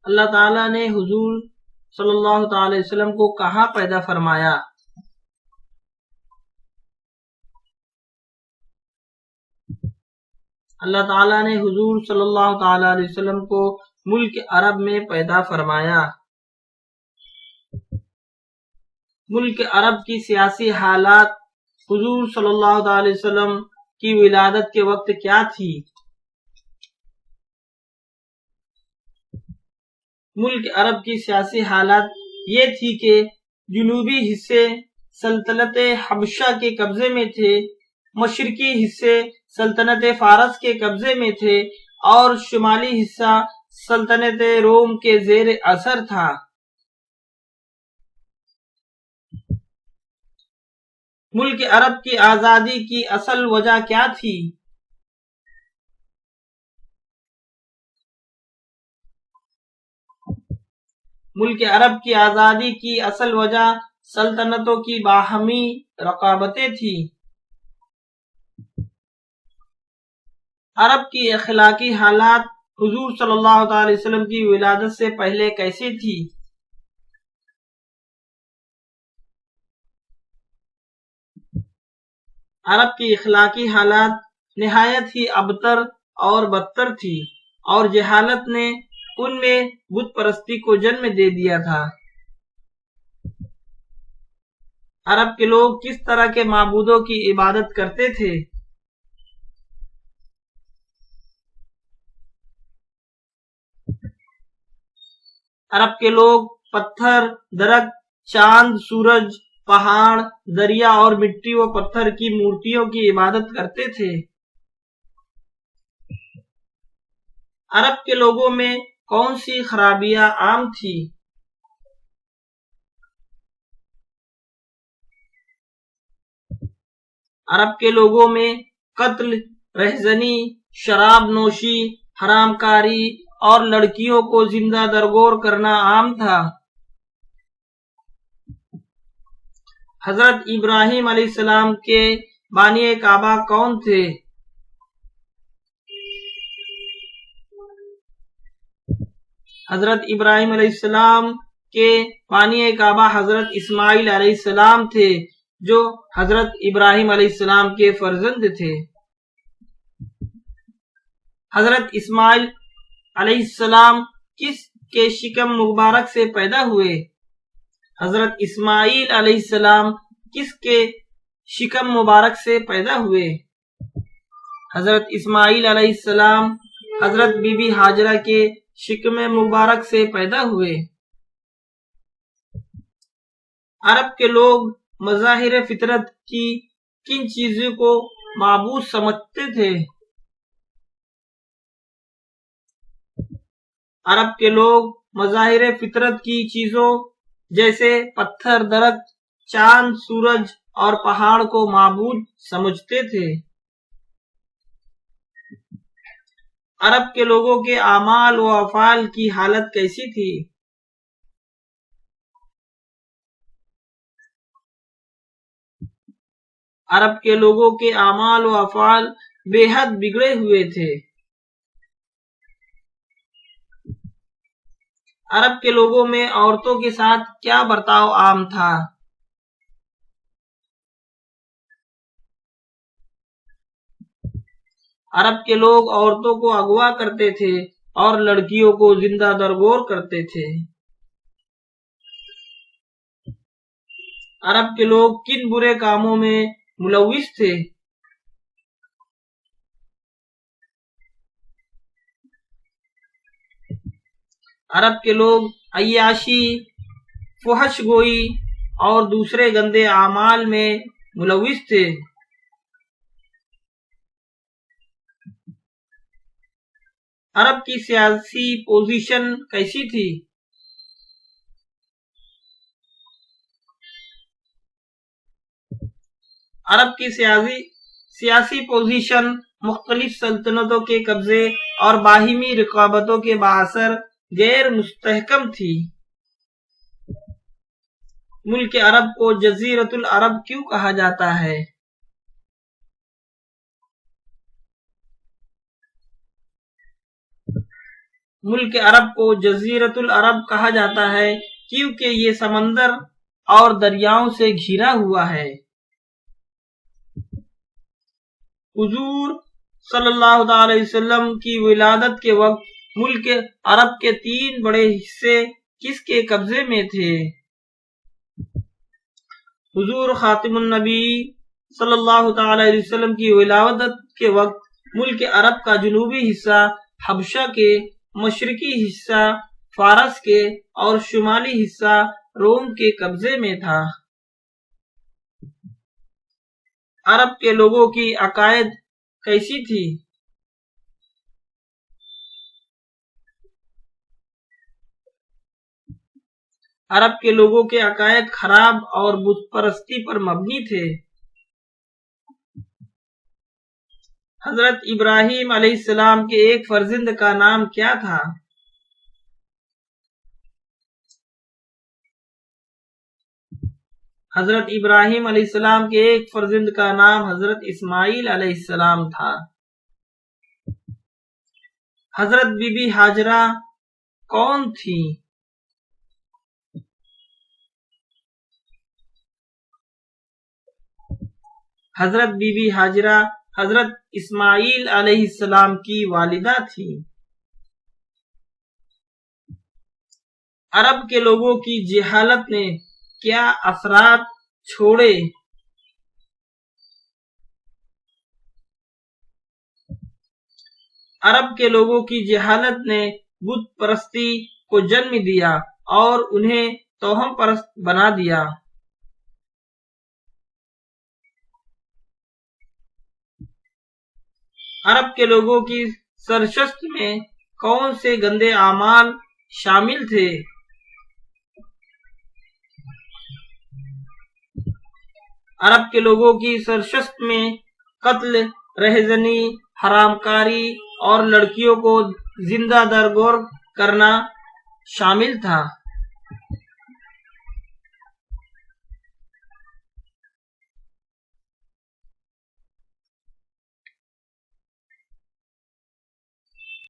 اللہ تعالیٰ نے حضور صلی اللہ تعالی علیہ وسلم کو کہاں پیدا فرمایا؟ اللہ تعالیٰ نے حضور صلی اللہ تعالی علیہ وسلم کو ملک عرب میں پیدا فرمایا۔ ملک عرب کی سیاسی حالات حضور صلی اللہ تعالی وسلم کی ولادت کے وقت کیا تھی؟ ملک عرب کی سیاسی حالات یہ تھی کہ جنوبی حصے سلطنت حبشہ کے قبضے میں تھے، مشرقی حصے سلطنت فارس کے قبضے میں تھے اور شمالی حصہ سلطنت روم کے زیر اثر تھا۔ ملک عرب کی آزادی کی اصل وجہ کیا تھی؟ ملک عرب کی آزادی کی اصل وجہ سلطنتوں کی باہمی رقابتیں تھیں۔ عرب کی اخلاقی حالات حضور صلی اللہ تعالی وسلم کی ولادت سے پہلے کیسی تھی؟ عرب کی اخلاقی حالات نہایت ہی ابتر اور بدتر تھی اور جہالت نے ان میں بت پرستی کو جنم دے دیا تھا۔ عرب کے لوگ کس طرح کے معبودوں کی عبادت کرتے تھے؟ عرب کے لوگ پتھر، درخت، چاند، سورج، پہاڑ، دریا اور مٹی و پتھر کی مورتیوں کی عبادت کرتے تھے۔ عرب کے لوگوں میں کون سی خرابیاں عام تھی؟ عرب کے لوگوں میں قتل، رہزنی، شراب نوشی، حرام کاری اور لڑکیوں کو زندہ درگور کرنا عام تھا۔ حضرت ابراہیم علیہ السلام کے بانی کعبہ کون تھے؟ حضرت ابراہیم علیہ السلام کے بانی کعبہ حضرت اسماعیل علیہ السلام تھے جو حضرت ابراہیم علیہ السلام کے فرزند تھے۔ حضرت اسماعیل علیہ السلام کس کے شکم مبارک سے پیدا ہوئے؟ حضرت اسماعیل علیہ السلام کس کے شکم مبارک سے پیدا ہوئے؟ حضرت اسماعیل علیہ السلام حضرت بی بی ہاجرہ کے شکم مبارک سے پیدا ہوئے۔ عرب کے لوگ مظاہر فطرت کی کن چیزوں کو معبود سمجھتے تھے؟ عرب کے لوگ مظاہر فطرت کی چیزوں جیسے پتھر، درخت، چاند، سورج اور پہاڑ کو معبود سمجھتے تھے۔ عرب کے لوگوں کے اعمال و افعال کی حالت کیسی تھی؟ عرب کے لوگوں کے اعمال و افعال بے حد بگڑے ہوئے تھے۔ عرب کے لوگوں میں عورتوں کے ساتھ کیا برتاؤ عام تھا؟ عرب کے لوگ عورتوں کو اغوا کرتے تھے اور لڑکیوں کو زندہ درگور کرتے تھے۔ عرب کے لوگ کن برے کاموں میں ملوث تھے؟ عرب کے لوگ عیاشی، فحش گوئی اور دوسرے گندے اعمال میں ملوث تھے۔ عرب کی سیاسی پوزیشن کیسی تھی؟ عرب کی سیاسی پوزیشن مختلف سلطنتوں کے قبضے اور باہمی رقابتوں کے بااثر غیر مستحکم تھی۔ ملک عرب کو جزیرۃ العرب کیوں کہا جاتا ہے؟ ملک عرب کو جزیرۃ العرب کہا جاتا ہے کیونکہ یہ سمندر اور دریاؤں سے گھرا ہوا ہے۔ حضور صلی اللہ تعالی علیہ وسلم کی ولادت کے وقت ملک عرب کے 3 بڑے حصے کس کے قبضے میں تھے؟ حضور خاتم النبی صلی اللہ تعالی علیہ وسلم کی ولادت کے وقت ملک عرب کا جنوبی حصہ حبشہ کے، مشرقی حصہ فارس کے اور شمالی حصہ روم کے قبضے میں تھا۔ عرب کے لوگوں کی عقائد کیسی تھی؟ عرب کے لوگوں کے عقائد خراب اور بت پرستی پر مبنی تھے۔ حضرت ابراہیم علیہ السلام کے ایک فرزند کا نام کیا تھا؟ حضرت ابراہیم علیہ السلام کے ایک فرزند کا نام حضرت اسماعیل علیہ السلام تھا۔ حضرت بی بی ہاجرہ کون تھی؟ حضرت بی بی ہاجرہ حضرت اسماعیل علیہ السلام کی والدہ تھی۔ عرب کے لوگوں کی جہالت نے کیا اثرات چھوڑے؟ عرب کے لوگوں کی جہالت نے بت پرستی کو جنم دیا اور انہیں توہم پرست بنا دیا۔ عرب کے لوگوں کی سرشت میں کون سے گندے اعمال شامل تھے؟ عرب کے لوگوں کی سرشت میں قتل، رہزنی، حرام کاری اور لڑکیوں کو زندہ درگور کرنا شامل تھا۔